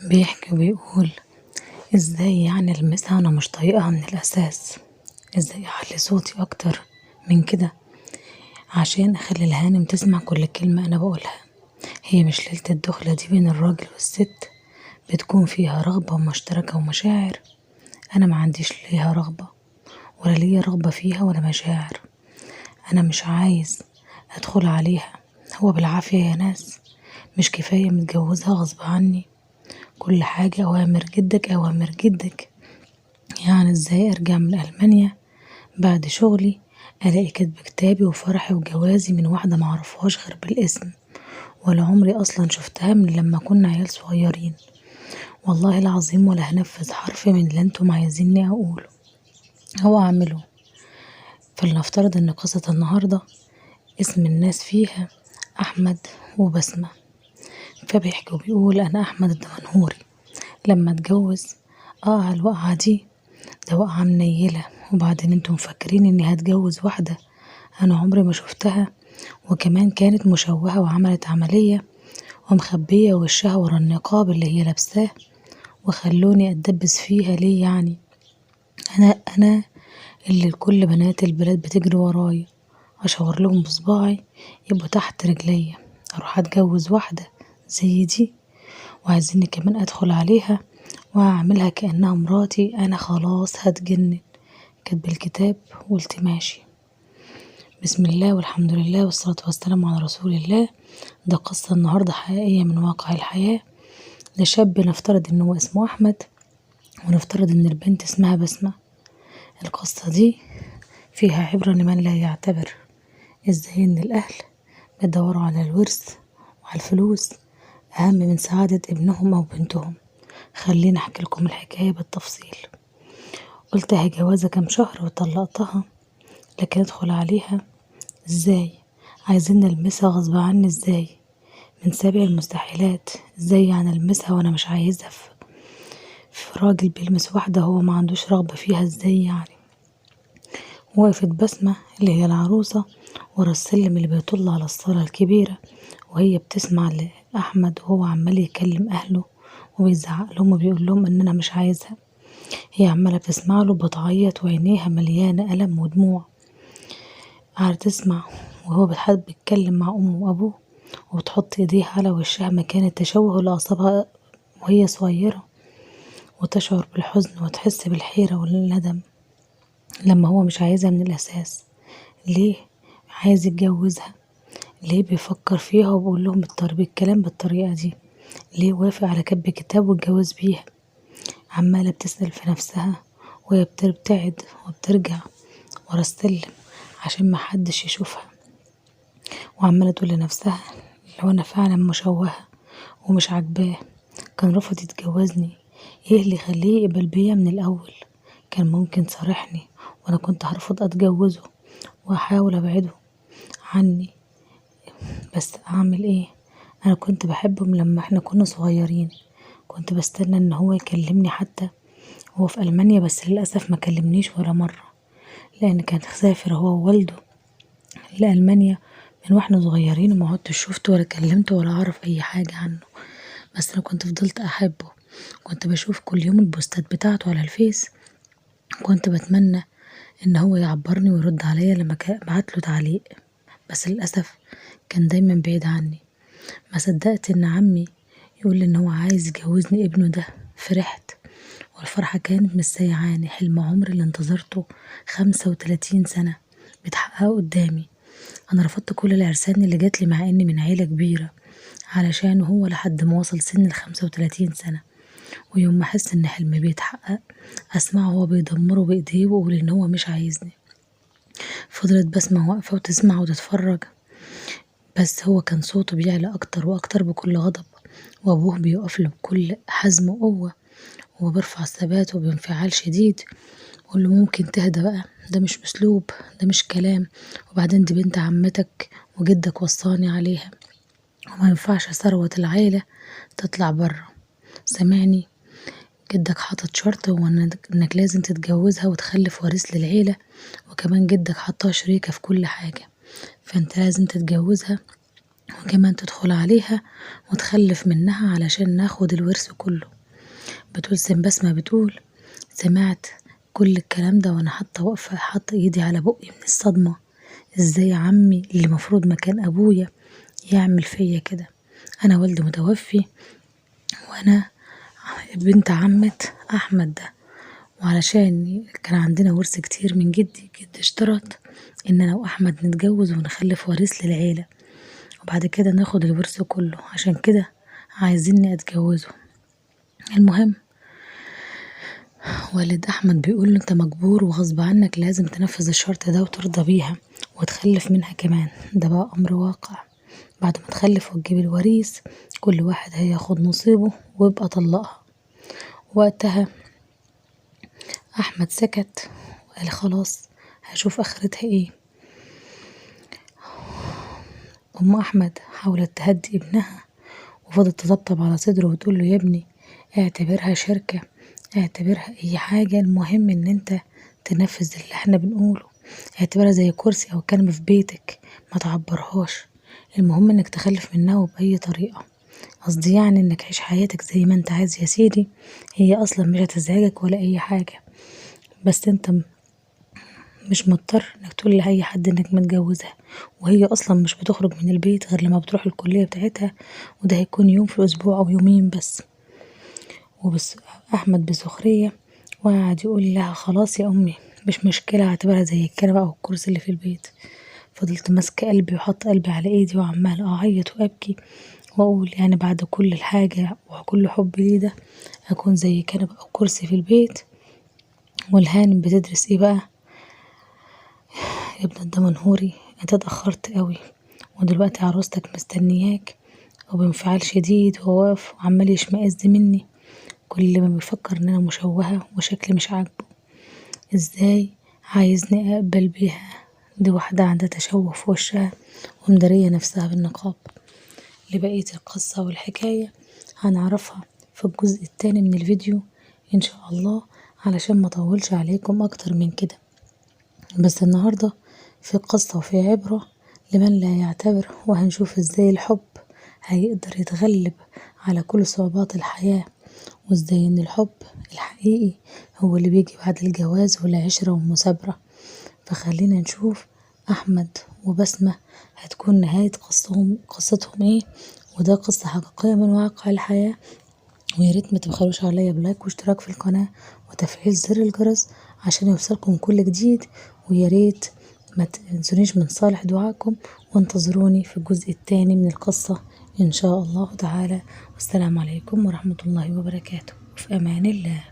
بيحكي وبيقول: ازاي يعني المسها وانا مش طايقها من الاساس؟ ازاي اعلي صوتي اكتر من كده عشان اخلي الهانم تسمع كل كلمة انا بقولها؟ هي مش ليلة الدخلة دي بين الراجل والست بتكون فيها رغبة ومشتركة ومشاعر؟ انا ما عنديش ليها رغبة ولا ليا رغبة فيها ولا مشاعر. انا مش عايز ادخل عليها، هو بالعافية يا ناس؟ مش كفاية متجوزها غصب عني؟ كل حاجة اوامر جدك اوامر جدك. يعني ازاي ارجع من المانيا بعد شغلي الاقي كاتب كتابي وفرحي وجوازي من واحدة معرفهاش غير بالاسم، ولا عمري اصلا شفتها من لما كنا عيال صغيرين؟ والله العظيم ولا هنفذ حرف من اللي انتم عايزيني اقوله هو اعمله. فلنفترض ان قصة النهاردة اسم الناس فيها احمد وبسمة. فبيحكي وبيقول: انا احمد الدمنهوري لما اتجوز على الوقعة دي، ده وقعة منيلة. وبعدين انتم مفكرين اني هتجوز واحدة انا عمري ما شفتها، وكمان كانت مشوهة وعملت عملية ومخبية وشها ورا النقاب اللي هي لابساه، وخلوني اتدبس فيها ليه يعني؟ انا اللي كل بنات البلاد بتجري ورايا اشاور لهم بصباعي يبقوا تحت رجليا، اروح اتجوز واحدة زي دي وعايزيني كمان ادخل عليها واعملها كأنها مراتي؟ انا خلاص هتجنن. كاتب الكتاب وقلت ماشي. بسم الله والحمد لله والصلاة والسلام على رسول الله. ده قصة النهاردة حقيقية من واقع الحياة لشاب نفترض انه اسمه احمد، ونفترض ان البنت اسمها بسمة. القصة دي فيها عبرة لمن لا يعتبر، ازاي ان الاهل بيدوروا على الورث وعلى الفلوس اهم من سعادة ابنهم او بنتهم. خليني احكي لكم الحكاية بالتفصيل. قلت هي جوازة كام شهر وطلقتها، لكن ادخل عليها ازاي؟ عايزين نلمسها غصب عني ازاي؟ من سابع المستحيلات. ازاي يعني المسها وانا مش عايزها؟ في راجل بيلمس واحدة هو ما عندوش رغبة فيها؟ ازاي يعني؟ وقفت بسمة اللي هي العروسة ورا السلم اللي بيطل على الصالة الكبيرة، وهي بتسمع لأحمد وهو عمال يكلم أهله وبيزعق لهم وبيقول لهم إن أنا مش عايزها. هي عمالة بتسمع له بتعيط وعينيها مليانة ألم ودموع. قاعدة تسمع وهو بيحب يتكلم مع أمه وأبوه، وبتحط إيديها على وشها مكان التشوه اللي أصابها وهي صغيرة، وتشعر بالحزن وتحس بالحيرة والندم لما هو مش عايزها من الأساس. ليه عايز يتجوزها؟ ليه بيفكر فيها وبيقول لهم بالكلام بالطريقة دي؟ ليه وافق على كتب كتاب والجواز بيها؟ عمالة بتسأل في نفسها وهي بتبتعد وبترجع ورا السلم عشان محدش يشوفها، وعمالة تقول لنفسها: لو أنا فعلا مشوهة ومش عاجباه كان رفض يتجوزني. ايه اللي يخليه يقبل بيا من الأول؟ كان ممكن صارحني وأنا كنت هرفض أتجوزه وأحاول أبعده عني. بس أعمل ايه؟ أنا كنت بحبه من لما احنا كنا صغيرين، كنت بستنى ان هو يكلمني حتى هو في ألمانيا، بس للأسف ما كلمنيش ولا مرة، لأن كان سافر هو ووالده لألمانيا من واحنا صغيرين، وما عدتش شفته ولا كلمته ولا أعرف أي حاجة عنه. بس أنا كنت فضلت أحبه، كنت بشوف كل يوم البوستات بتاعته على الفيس، كنت بتمنى ان هو يعبرني ويرد عليا لما بعتله تعليق، بس للأسف كان دايما بعيد عني. ما صدقت ان عمي يقول لي ان هو عايز يجوزني ابنه ده، فرحت، والفرحة كانت مش سيعاني. حلم عمري اللي انتظرته 35 سنة بيتحقق قدامي. انا رفضت كل العرسان اللي جاتلي مع اني من عيلة كبيرة علشان هو لحد ما وصل سن ال35 سنة، ويوم ما احس ان حلمي بيتحقق اسمعه وهو بيدمره بايديه ويقول ان هو مش عايزني. فضلت بسمة واقفة وتسمع وتتفرج، بس هو كان صوته بيعلى اكتر واكتر بكل غضب، وابوه بيقف له بكل حزم وقوة، وهو بيرفع الثبات وبانفعال شديد ويقول له: ممكن تهدى بقى؟ ده مش اسلوب، ده مش كلام، وبعدين دي بنت عمتك وجدك وصاني عليها، وما ينفعش ثروة العيلة تطلع بره. سامعني؟ جدك حاطط شرط هو انك لازم تتجوزها وتخلف وريث للعيلة، وكمان جدك حطها شريكة في كل حاجة، فانت لازم تتجوزها وكمان تدخل عليها وتخلف منها علشان ناخد الورث كله. بتقول بسمة بتقول سمعت كل الكلام ده وانا حاطة واقفة حاطة ايدي على بقي من الصدمة. ازاي عمي اللي مفروض مكان ابويا يعمل فيا كده؟ انا والدي متوفي وانا بنت عمة احمد ده، وعلشان كان عندنا ورث كتير من جدي، جدي اشترط ان انا واحمد نتجوز ونخلف وريث للعيلة وبعد كده ناخد الورث كله، عشان كده عايزيني اتجوزه. المهم والد احمد بيقول له انت مجبور وغصب عنك لازم تنفذ الشرط ده وترضى بيها وتخلف منها كمان. ده بقى امر واقع. بعد ما تخلف وتجيب الوريث كل واحد هياخد نصيبه ويبقى طلقها. وقتها احمد سكت وقال خلاص هشوف اخرتها ايه. ام احمد حاولت تهدي ابنها وفضلت تطبطب على صدره وتقول له يا ابني اعتبرها شركة، اعتبرها اي حاجة، المهم ان انت تنفذ اللي احنا بنقوله، اعتبرها زي كرسي او كنبة في بيتك ما تعبرهاش، المهم انك تخلف منها وبأي طريقة. قصدي يعني انك عيش حياتك زي ما انت عايز يا سيدي، هي اصلا مش هتزعجك ولا اي حاجة، بس انت مش مضطر انك تقول لأي حد انك متجوزها، وهي اصلا مش بتخرج من البيت غير لما بتروح الكلية بتاعتها، وده هيكون يوم في الاسبوع او يومين بس. وبس احمد بسخرية وقعد يقول لها خلاص يا امي مش مشكلة، اعتبرها زي الكنبة او الكرسي اللي في البيت. فضلت ماسكة قلبي وحط قلبي على ايدي وعمال اعيط وابكي واقول يعني بعد كل الحاجة وكل حب ليه ده اكون زي كنبة او كرسي في البيت؟ والهانم بتدرس ايه بقى يا ابن الدمنهوري؟ انت اتأخرت قوي ودلوقتي عروستك مستنياك. وبانفعال شديد هو واقف وعمال يشمئز مني، كل ما بيفكر ان انا مشوهة وشكلي مش عاجبه. ازاي عايزني اقبل بيها؟ دي واحدة عندها تشوه في وشها ومدارية نفسها بالنقاب. لبقية القصة والحكاية هنعرفها في الجزء التاني من الفيديو ان شاء الله، علشان ما اطولش عليكم اكتر من كده. بس النهاردة في قصة وفي عبرة لمن لا يعتبر، وهنشوف ازاي الحب هيقدر يتغلب على كل صعوبات الحياة، وازاي ان الحب الحقيقي هو اللي بيجي بعد الجواز والعشرة والمثابرة. فخلينا نشوف احمد وبسمة هتكون نهاية قصتهم ايه، وده قصة حقيقية من واقع الحياة. وياريت ما تبخلوش عليا بلايك واشتراك في القناة وتفعيل زر الجرس عشان يوصلكم كل جديد، وياريت ما تنسونيش من صالح دعاكم، وانتظروني في الجزء الثاني من القصة إن شاء الله تعالى. والسلام عليكم ورحمة الله وبركاته، في أمان الله.